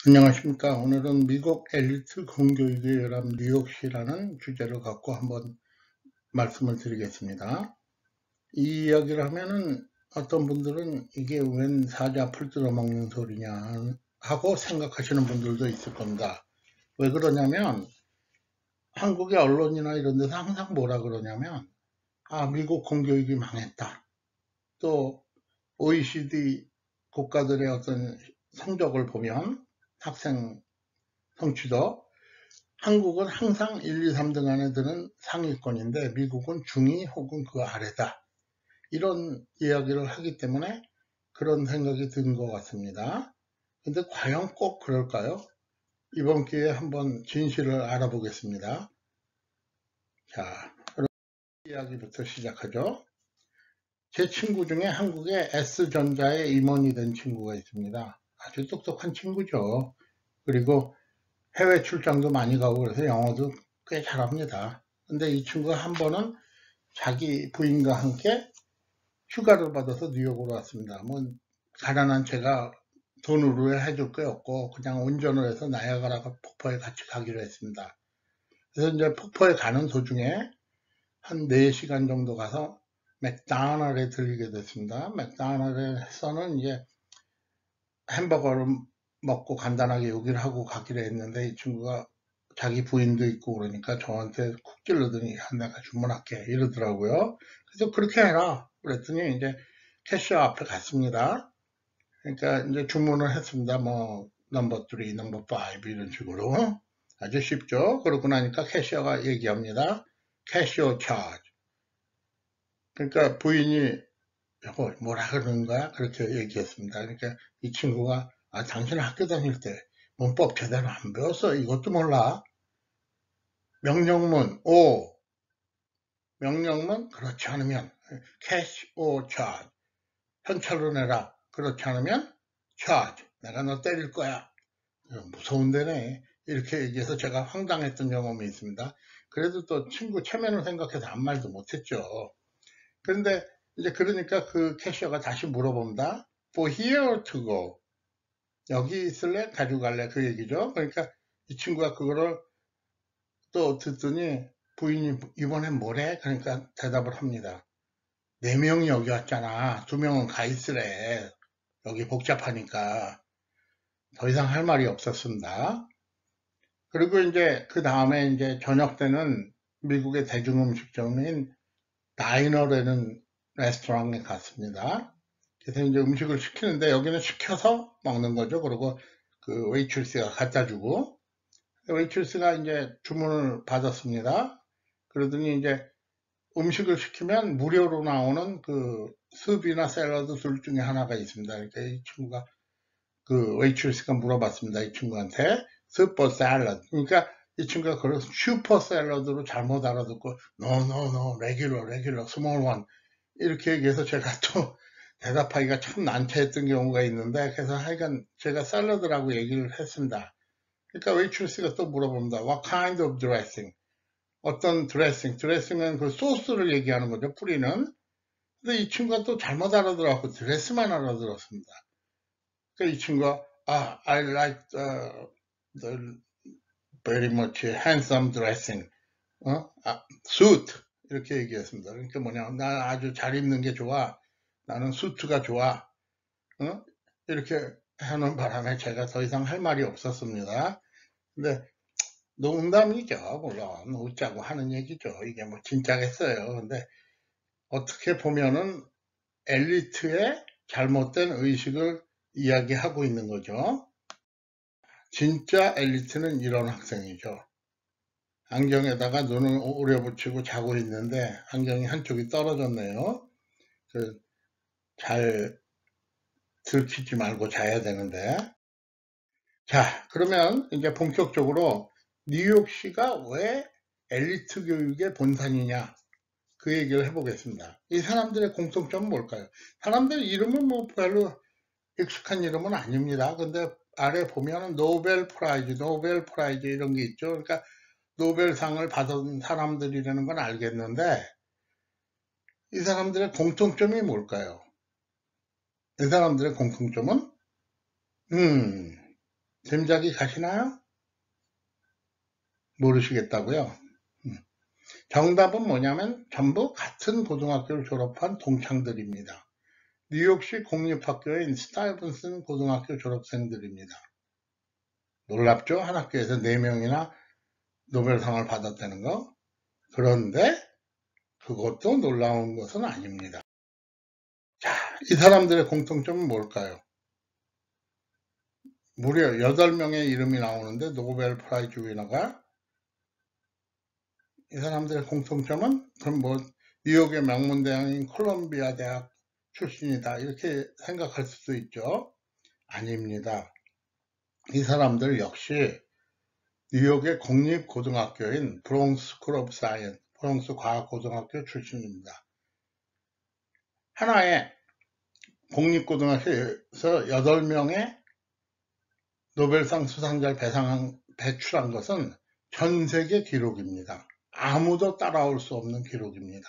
안녕하십니까. 오늘은 미국 엘리트 공교육의 열합 뉴욕시라는 주제를 갖고 한번 말씀을 드리겠습니다. 이 이야기를 하면은 어떤 분들은 이게 웬 사자 풀 뜯어먹는 소리냐 하고 생각하시는 분들도 있을 겁니다. 왜 그러냐면 한국의 언론이나 이런 데서 항상 뭐라 그러냐면 미국 공교육이 망했다. 또 OECD 국가들의 어떤 성적을 보면 학생 성취도 한국은 항상 1, 2, 3등 안에 드는 상위권인데 미국은 중위 혹은 그 아래다. 이런 이야기를 하기 때문에 그런 생각이 든 것 같습니다. 근데 과연 꼭 그럴까요? 이번 기회에 한번 진실을 알아보겠습니다. 자, 이야기부터 시작하죠. 제 친구 중에 한국의 S전자에 임원이 된 친구가 있습니다. 아주 똑똑한 친구죠. 그리고 해외 출장도 많이 가고 그래서 영어도 꽤 잘합니다. 근데 이 친구가 한 번은 자기 부인과 함께 휴가를 받아서 뉴욕으로 왔습니다. 뭐 가난한 제가 돈으로 해줄 게 없고 그냥 운전을 해서 나야가라 폭포에 같이 가기로 했습니다. 그래서 이제 폭포에 가는 도중에 한 4시간 정도 가서 맥도날드에 들리게 됐습니다. 맥도날드에서는 이제 햄버거를 먹고 간단하게 요기를 하고 가기로 했는데 이 친구가 자기 부인도 있고 그러니까 저한테 쿡 찔러더니 내가 주문할게 이러더라고요. 그래서 그렇게 해라 그랬더니 이제 캐셔 앞에 갔습니다. 그러니까 이제 주문을 했습니다. 뭐 넘버 3, 넘버 5 이런 식으로 아주 쉽죠. 그러고 나니까 캐셔가 얘기합니다. 캐셔 차지. 그러니까 부인이 여보 뭐라 그러는 거야? 그렇게 얘기했습니다. 그러니까 이 친구가 당신 학교 다닐 때 문법 제대로 안 배웠어? 이것도 몰라? 명령문 O, 명령문 그렇지 않으면 cash or charge, 현찰로 내라. 그렇지 않으면 charge, 내가 너 때릴 거야. 무서운 데네. 이렇게 얘기해서 제가 황당했던 경험이 있습니다. 그래도 또 친구 체면을 생각해서 아무 말도 못했죠. 그런데 이제 그러니까 그 캐셔가 다시 물어봅니다. For here or to go? 여기 있을래? 가져갈래? 그 얘기죠. 그러니까 이 친구가 그거를 또 듣더니 부인이 이번엔 뭐래? 그러니까 대답을 합니다. 4명이 여기 왔잖아. 2명은 가 있으래. 여기 복잡하니까. 더 이상 할 말이 없었습니다. 그리고 이제 그 다음에 이제 저녁 때는 미국의 대중음식점인 다이너라는 레스토랑에 갔습니다. 그래서 이제 음식을 시키는데 여기는 시켜서 먹는 거죠. 그리고 그 웨이트리스가 갖다 주고 웨이트리스가 이제 주문을 받았습니다. 그러더니 이제 음식을 시키면 무료로 나오는 그 스프나 샐러드 둘 중에 하나가 있습니다. 그러니까 이 친구가 그 웨이트리스가 물어봤습니다. 이 친구한테 슈퍼 샐러드. 그러니까 이 친구가 그걸 슈퍼 샐러드로 잘못 알아듣고 no no no regular small one 이렇게 얘기해서 제가 또 대답하기가 참 난처했던 경우가 있는데 그래서 하여간 제가 샐러드라고 얘기를 했습니다. 그러니까 웨이트리스가 또 물어봅니다. What kind of dressing? 어떤 드레싱? 드레싱은 그 소스를 얘기하는 거죠. 뿌리는. 근데 이 친구가 또 잘못 알아들어갖고 드레스만 알아들었습니다. 그러니까 이 친구가 I like the very much handsome dressing. suit 이렇게 얘기했습니다. 그러니까 뭐냐, 나 아주 잘 입는 게 좋아. 나는 수트가 좋아. 어? 이렇게 하는 바람에 제가 더 이상 할 말이 없었습니다. 근데 농담이죠. 물론 웃자고 하는 얘기죠. 이게 뭐 진짜겠어요. 근데 어떻게 보면은 엘리트의 잘못된 의식을 이야기하고 있는 거죠. 진짜 엘리트는 이런 학생이죠. 안경에다가 눈을 오려 붙이고 자고 있는데 안경이 한쪽이 떨어졌네요. 잘 들키지 말고 자야 되는데. 자, 그러면 이제 본격적으로 뉴욕시가 왜 엘리트 교육의 본산이냐 그 얘기를 해보겠습니다. 이 사람들의 공통점은 뭘까요? 사람들 이름은 뭐 별로 익숙한 이름은 아닙니다. 근데 아래 보면은 노벨 프라이즈 이런 게 있죠. 그러니까 노벨상을 받은 사람들이라는 건 알겠는데 이 사람들의 공통점이 뭘까요? 이 사람들의 공통점은 음, 짐작이 가시나요? 모르시겠다고요? 정답은 뭐냐면 전부 같은 고등학교를 졸업한 동창들입니다. 뉴욕시 공립학교인 스타이븐슨 고등학교 졸업생들입니다. 놀랍죠? 한 학교에서 4명이나 노벨상을 받았다는 거. 그런데 그것도 놀라운 것은 아닙니다. 자, 이 사람들의 공통점은 뭘까요? 무려 8명의 이름이 나오는데 노벨 프라이즈 위너가, 이 사람들의 공통점은 그럼 뭐 뉴욕의 명문대학인 콜롬비아 대학 출신이다 이렇게 생각할 수도 있죠. 아닙니다. 이 사람들 역시 뉴욕의 공립고등학교인 브롱스 스쿨 오브 사이언스, 브롱스 과학고등학교 출신입니다. 하나의 공립고등학교에서 8명의 노벨상 수상자를 배출한 것은 전 세계 기록입니다. 아무도 따라올 수 없는 기록입니다.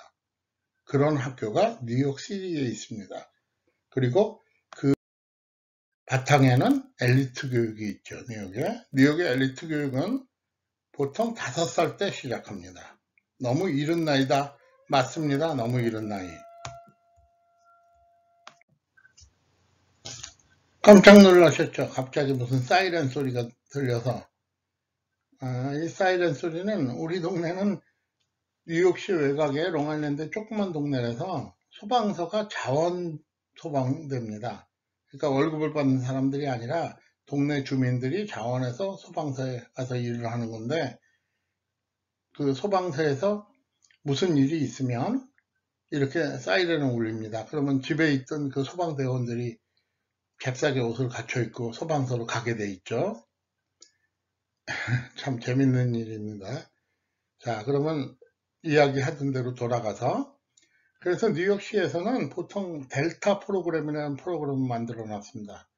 그런 학교가 뉴욕시티에 있습니다. 그리고 그 바탕에는 엘리트 교육이 있죠. 뉴욕의 엘리트 교육은 보통 5살 때 시작합니다. 너무 이른 나이다. 맞습니다. 너무 이른 나이. 깜짝 놀라셨죠? 갑자기 무슨 사이렌 소리가 들려서. 이 사이렌 소리는 우리 동네는 뉴욕시 외곽의 롱아일랜드 조그만 동네라서 소방서가 자원 소방대입니다. 그러니까 월급을 받는 사람들이 아니라 동네 주민들이 자원해서 소방서에 가서 일을 하는 건데, 그 소방서에서 무슨 일이 있으면 이렇게 사이렌을 울립니다. 그러면 집에 있던 그 소방대원들이 잽싸게 옷을 갖춰 입고 소방서로 가게 돼 있죠. 참 재밌는 일입니다. 자, 그러면 이야기 하던 대로 돌아가서, 그래서 뉴욕시에서는 보통 델타 프로그램이라는 프로그램을 만들어 놨습니다.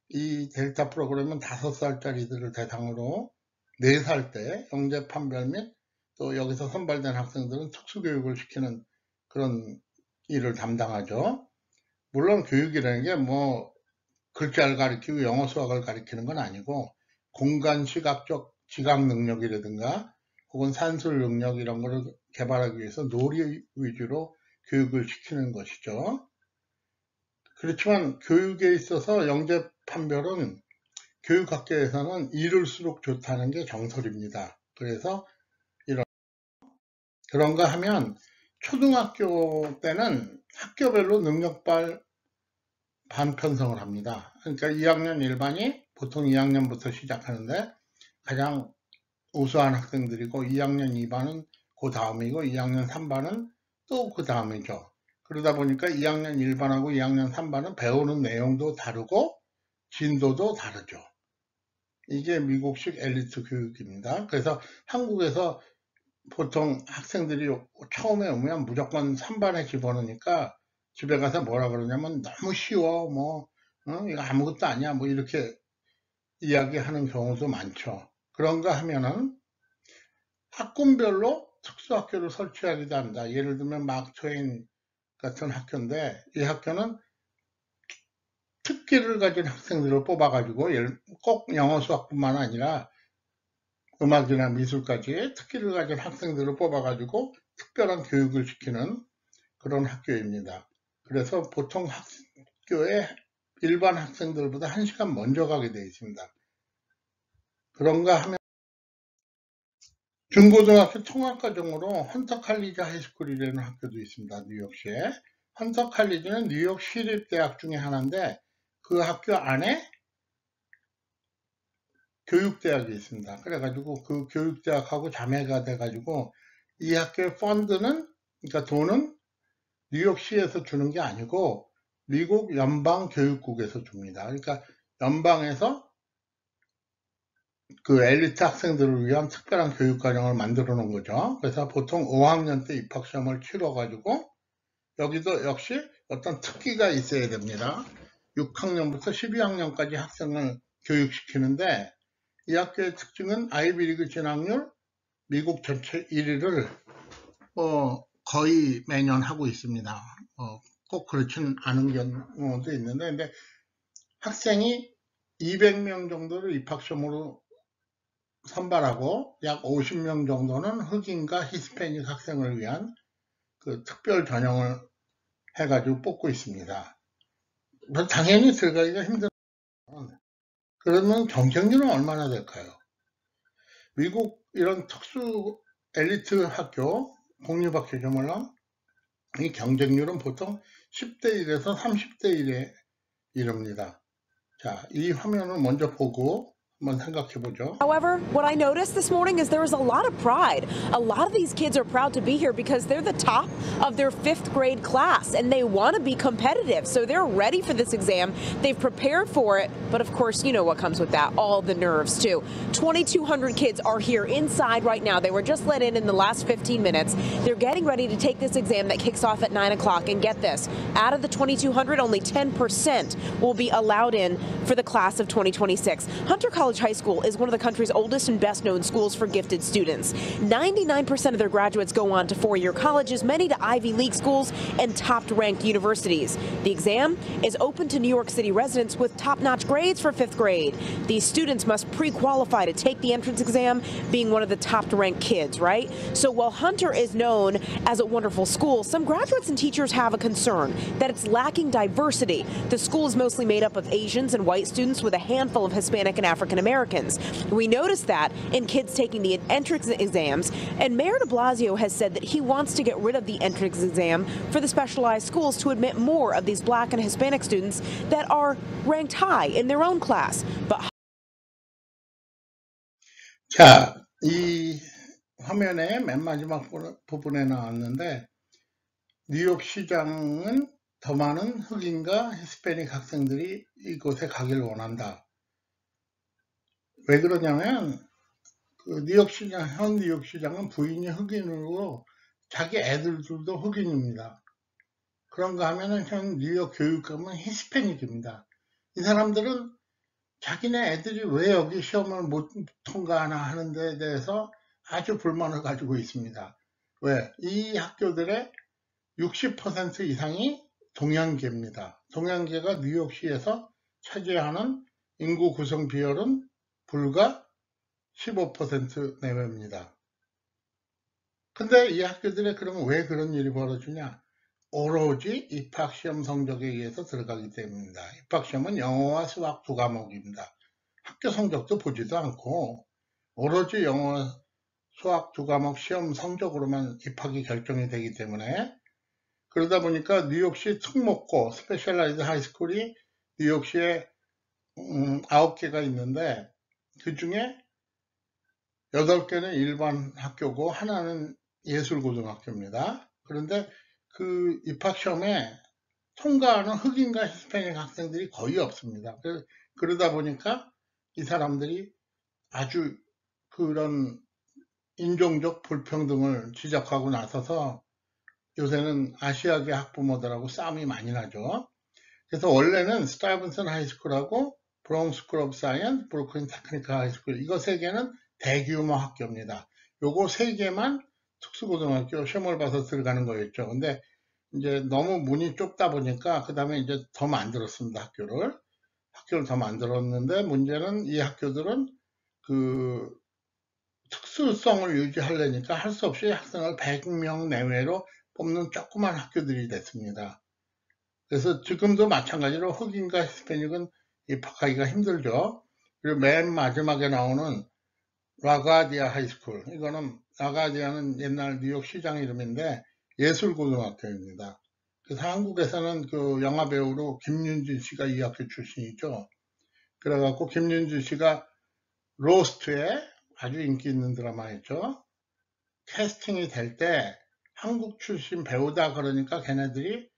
이 델타 프로그램은 5살짜리들을 대상으로 4살 때 영재 판별 및 또 여기서 선발된 학생들은 특수교육을 시키는 그런 일을 담당하죠. 물론 교육이라는 게 뭐 글자를 가리키고 영어 수학을 가리키는 건 아니고, 공간 시각적 지각 능력이라든가 혹은 산술 능력 이런 거를 개발하기 위해서 놀이 위주로 교육을 시키는 것이죠. 그렇지만 교육에 있어서 영재 판별은 교육학계에서는 이룰수록 좋다는 게 정설입니다. 그래서 그런가 하면 초등학교 때는 학교별로 능력발 반편성을 합니다. 그러니까 2학년 일반이 보통 2학년부터 시작하는데 가장 우수한 학생들이고, 2학년 2반은 그 다음이고, 2학년 3반은 또 그 다음이죠. 그러다 보니까 2학년 1반하고 2학년 3반은 배우는 내용도 다르고 진도도 다르죠. 이게 미국식 엘리트 교육입니다. 그래서 한국에서 보통 학생들이 처음에 오면 무조건 3반에 집어넣으니까 집에 가서 뭐라 그러냐면 너무 쉬워, 뭐 이거 아무것도 아니야, 뭐 이렇게 이야기하는 경우도 많죠. 그런가 하면은 학군별로 특수학교를 설치하기도 합니다. 예를 들면 마크 트웨인 같은 학교인데, 이 학교는 특기를 가진 학생들을 뽑아가지고 꼭 영어 수학뿐만 아니라 음악이나 미술까지 특기를 가진 학생들을 뽑아가지고 특별한 교육을 시키는 그런 학교입니다. 그래서 보통 학교에 일반 학생들보다 1시간 먼저 가게 되어 있습니다. 그런가 하면 중고등학교 통합과정으로 헌터 칼리지 하이스쿨이라는 학교도 있습니다. 뉴욕시에. 헌터 칼리지는 뉴욕 시립대학 중에 하나인데, 그 학교 안에 교육대학이 있습니다. 그래가지고 그 교육대학하고 자매가 돼가지고 이 학교의 펀드는, 그러니까 돈은 뉴욕시에서 주는 게 아니고 미국 연방교육국에서 줍니다. 그러니까 연방에서 그 엘리트 학생들을 위한 특별한 교육과정을 만들어 놓은 거죠. 그래서 보통 5학년 때 입학시험을 치러가지고 여기도 역시 어떤 특기가 있어야 됩니다. 6학년부터 12학년까지 학생을 교육시키는데, 이 학교의 특징은 아이비리그 진학률 미국 전체 1위를 거의 매년 하고 있습니다. 꼭 그렇진 않은 경우도 있는데, 근데 학생이 200명 정도를 입학시험으로 선발하고 약 50명 정도는 흑인과 히스패닉 학생을 위한 그 특별 전형을 해가지고 뽑고 있습니다. 당연히 들어가기가 힘들어요. 그러면 경쟁률은 얼마나 될까요? 미국 이런 특수 엘리트 학교, 공립학교 정말로 이 경쟁률은 보통 10대 1에서 30대 1에 이릅니다. 자, 이 화면을 먼저 보고 한번 생각해 보죠. However, what I noticed this morning is there is a lot of pride. A lot of these kids are proud to be here because they're the top of their 5th grade class and they want to be competitive. So they're ready for this exam. They've prepared for it. But of course, you know what comes with that, all the nerves too. 2,200 kids are here inside right now. They were just let in the last 15 minutes. They're getting ready to take this exam that kicks off at 9 o'clock. And get this, out of the 2,200, only 10% will be allowed in for the class of 2026. Hunter College High School is one of the country's oldest and best-known schools for gifted students. 99% of their graduates go on to four-year colleges, many to Ivy League schools and top-ranked universities. The exam is open to New York City residents with top-notch grades for 5th grade. These students must pre-qualify to take the entrance exam, being one of the top-ranked kids, right? So while Hunter is known as a wonderful school, some graduates and teachers have a concern that it's lacking diversity. The school is mostly made up of Asians and white students with a handful of Hispanic and African Americans. We noticed that in kids taking the entrance exams, and Mayor de Blasio has said that he wants to get rid of the entrance exam for the specialized schools to admit more of these Black and Hispanic students that are ranked high in their own class. But 자, 이 화면에 맨 마지막 부분에 나왔는데 뉴욕 시장은 더 많은 흑인과 히스패닉 학생들이 이곳에 가길 원한다. 왜 그러냐면 그 현 뉴욕 시장은 부인이 흑인으로 자기 애들도 흑인입니다. 그런가 하면은 현 뉴욕 교육감은 히스패닉입니다. 이 사람들은 자기네 애들이 왜 여기 시험을 못 통과하나 하는 데 대해서 아주 불만을 가지고 있습니다. 왜? 이 학교들의 60% 이상이 동양계입니다. 동양계가 뉴욕시에서 차지하는 인구 구성 비율은 불과 15% 내외입니다. 근데 이 학교들에 그러면 왜 그런 일이 벌어지냐? 오로지 입학시험 성적에 의해서 들어가기 때문입니다. 입학시험은 영어와 수학 두 과목입니다. 학교 성적도 보지도 않고 오로지 영어와 수학 두 과목 시험 성적으로만 입학이 결정이 되기 때문에 그러다 보니까 뉴욕시 특목고 스페셜라이즈 하이스쿨이 뉴욕시에 9개가 있는데 그 중에 8개는 일반 학교고 하나는 예술고등학교입니다. 그런데 그 입학시험에 통과하는 흑인과 히스패닉 학생들이 거의 없습니다. 그러다 보니까 이 사람들이 아주 그런 인종적 불평등을 지적하고 나서서 요새는 아시아계 학부모들하고 싸움이 많이 나죠. 그래서 원래는 스타이븐슨 하이스쿨하고 브라운 스쿨 오브 사이언스, 브루클린 테크니컬 하이스쿨 이거 세 개는 대규모 학교입니다. 요거 세 개만 특수고등학교 시험을 봐서 들어가는 거였죠. 근데 이제 너무 문이 좁다 보니까 그 다음에 이제 더 만들었습니다. 학교를 더 만들었는데 문제는 이 학교들은 그 특수성을 유지하려니까 할 수 없이 학생을 100명 내외로 뽑는 조그만 학교들이 됐습니다. 그래서 지금도 마찬가지로 흑인과 히스패닉은 입학하기가 힘들죠. 그리고 맨 마지막에 나오는 라가디아 하이스쿨. 이거는 라가디아는 옛날 뉴욕 시장 이름인데 예술고등학교입니다. 그래서 한국에서는 그 영화배우로 김윤진 씨가 이 학교 출신이죠. 그래갖고 김윤진 씨가 로스트에 아주 인기 있는 드라마였죠. 캐스팅이 될 때 한국 출신 배우다 그러니까 걔네들이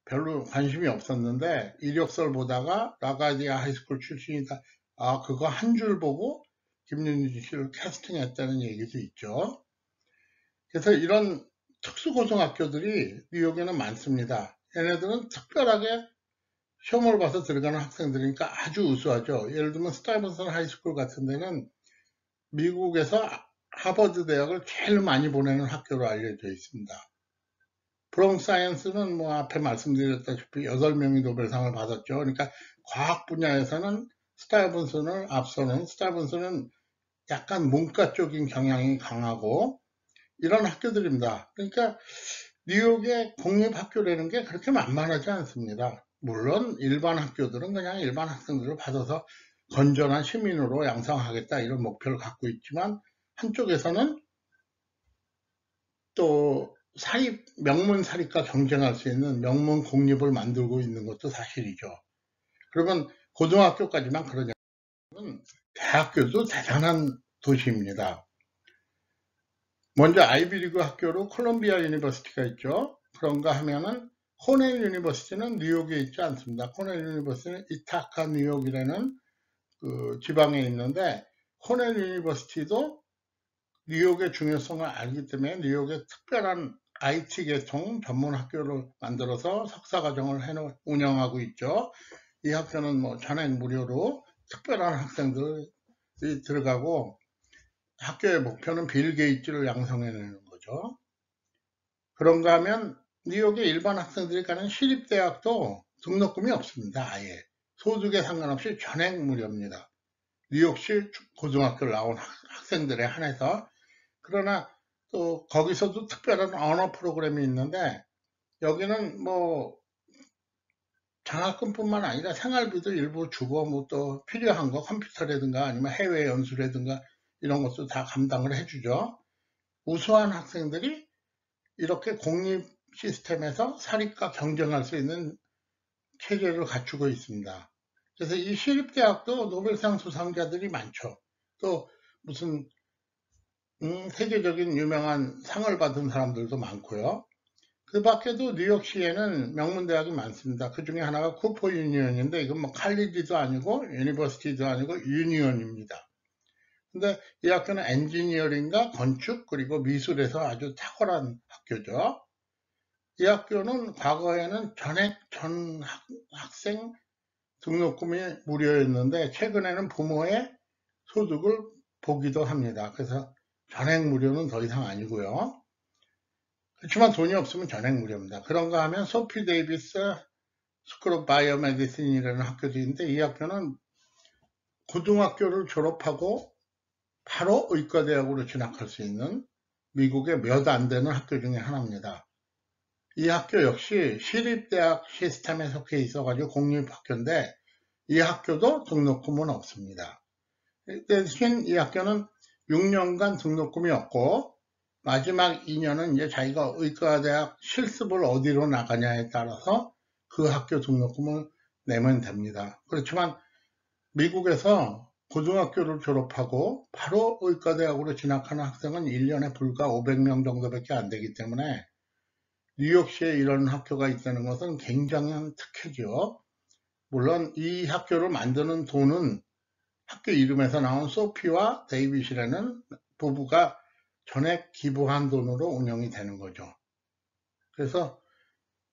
별로 관심이 없었는데 이력서를 보다가 라가디아 하이스쿨 출신이다. 아, 그거 한 줄 보고 김윤진 씨를 캐스팅했다는 얘기도 있죠. 그래서 이런 특수고등학교들이 뉴욕에는 많습니다. 얘네들은 특별하게 시험을 봐서 들어가는 학생들이니까 아주 우수하죠. 예를 들면 스타이븐슨 하이스쿨 같은 데는 미국에서 하버드 대학을 제일 많이 보내는 학교로 알려져 있습니다. 브라운 사이언스는 뭐 앞에 말씀드렸다시피 8명이 노벨상을 받았죠. 그러니까 과학 분야에서는 스타이븐스를 앞서는, 스타이븐스는 약간 문과 쪽인 경향이 강하고 이런 학교들입니다. 그러니까 뉴욕의 공립학교라는 게 그렇게 만만하지 않습니다. 물론 일반 학교들은 그냥 일반 학생들을 받아서 건전한 시민으로 양성하겠다 이런 목표를 갖고 있지만 한쪽에서는 또 사립, 명문 사립과 경쟁할 수 있는 명문 공립을 만들고 있는 것도 사실이죠. 그러면 고등학교까지만 그러냐면 대학교도 대단한 도시입니다. 먼저 아이비리그 학교로 콜롬비아 유니버시티가 있죠. 그런가 하면은 코넬 유니버시티는 뉴욕에 있지 않습니다. 코넬 유니버시티는 이타카 뉴욕이라는 그 지방에 있는데 코넬 유니버시티도 뉴욕의 중요성을 알기 때문에 뉴욕의 특별한 IT 계통 전문 학교를 만들어서 석사과정을 운영하고 있죠. 이 학교는 뭐 전액 무료로 특별한 학생들이 들어가고 학교의 목표는 빌 게이츠를 양성해내는 거죠. 그런가 하면 뉴욕의 일반 학생들이 가는 시립대학도 등록금이 없습니다. 아예 소득에 상관없이 전액 무료입니다. 뉴욕시 고등학교를 나온 학생들에 한해서. 그러나 또 거기서도 특별한 언어 프로그램이 있는데 여기는 뭐 장학금뿐만 아니라 생활비도 일부 주고 뭐 또 필요한 거 컴퓨터라든가 아니면 해외 연수라든가 이런 것도 다 감당을 해주죠. 우수한 학생들이 이렇게 공립 시스템에서 사립과 경쟁할 수 있는 체제를 갖추고 있습니다. 그래서 이 시립대학도 노벨상 수상자들이 많죠. 또 무슨 세계적인 유명한 상을 받은 사람들도 많고요. 그 밖에도 뉴욕시에는 명문대학이 많습니다. 그 중에 하나가 쿠퍼 유니언인데 이건 뭐 칼리지도 아니고 유니버시티도 아니고 유니언입니다. 근데 이 학교는 엔지니어링과 건축 그리고 미술에서 아주 탁월한 학교죠. 이 학교는 과거에는 전액 전 학생 등록금이 무료였는데 최근에는 부모의 소득을 보기도 합니다. 그래서 전액 무료는 더 이상 아니고요. 그렇지만 돈이 없으면 전액 무료입니다. 그런가 하면 소피 데이비스 스쿨 오브 바이오 메디슨이라는 학교도 있는데 이 학교는 고등학교를 졸업하고 바로 의과대학으로 진학할 수 있는 미국의 몇 안 되는 학교 중에 하나입니다. 이 학교 역시 시립대학 시스템에 속해 있어가지고 공립학교인데 이 학교도 등록금은 없습니다. 대신 이 학교는 6년간 등록금이 없고 마지막 2년은 이제 자기가 의과대학 실습을 어디로 나가냐에 따라서 그 학교 등록금을 내면 됩니다. 그렇지만 미국에서 고등학교를 졸업하고 바로 의과대학으로 진학하는 학생은 1년에 불과 500명 정도밖에 안 되기 때문에 뉴욕시에 이런 학교가 있다는 것은 굉장한 특혜죠. 물론 이 학교를 만드는 돈은 학교 이름에서 나온 소피와 데이빗이라는 부부가 전액 기부한 돈으로 운영이 되는 거죠. 그래서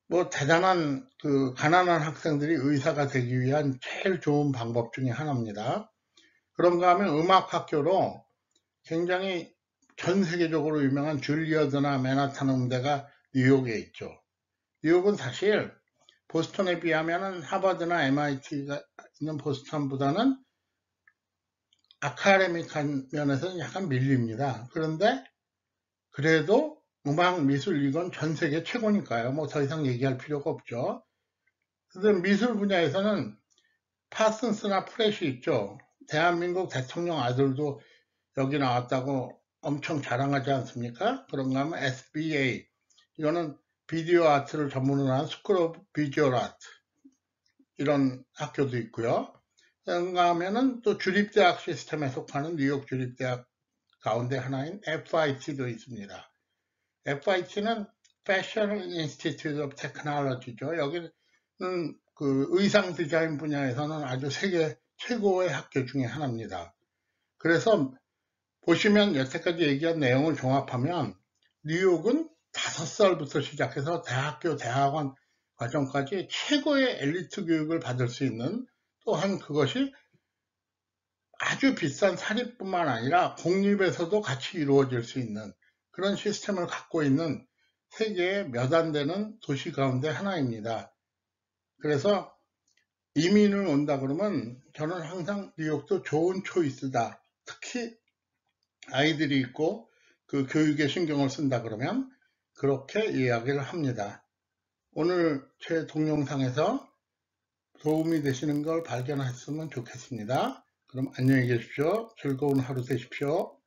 뭐 대단한 그 가난한 학생들이 의사가 되기 위한 제일 좋은 방법 중에 하나입니다. 그런가 하면 음악학교로 굉장히 전 세계적으로 유명한 줄리어드나 맨하탄 음대가 뉴욕에 있죠. 뉴욕은 사실 보스턴에 비하면 하버드나 MIT가 있는 보스턴보다는 아카데믹한 면에서는 약간 밀립니다. 그런데 그래도 음악, 미술 이건 전 세계 최고니까요. 뭐 더 이상 얘기할 필요가 없죠. 그런데 미술 분야에서는 파슨스나 프렛이 있죠. 대한민국 대통령 아들도 여기 나왔다고 엄청 자랑하지 않습니까? 그런가 하면 SBA, 이거는 비디오 아트를 전문으로 한 스쿨 오브 비주얼 아트, 이런 학교도 있고요. 그런가 하면은 또 주립대학 시스템에 속하는 뉴욕 주립대학 가운데 하나인 FIT도 있습니다. FIT는 Fashion Institute of Technology죠. 여기는 그 의상 디자인 분야에서는 아주 세계 최고의 학교 중에 하나입니다. 그래서 보시면 여태까지 얘기한 내용을 종합하면 뉴욕은 5살부터 시작해서 대학교, 대학원 과정까지 최고의 엘리트 교육을 받을 수 있는, 또한 그것이 아주 비싼 사립뿐만 아니라 공립에서도 같이 이루어질 수 있는 그런 시스템을 갖고 있는 세계의 몇 안 되는 도시 가운데 하나입니다. 그래서 이민을 온다 그러면 저는 항상 뉴욕도 좋은 초이스다. 특히 아이들이 있고 그 교육에 신경을 쓴다 그러면 그렇게 이야기를 합니다. 오늘 제 동영상에서 도움이 되시는 걸 발견했으면 좋겠습니다. 그럼 안녕히 계십시오. 즐거운 하루 되십시오.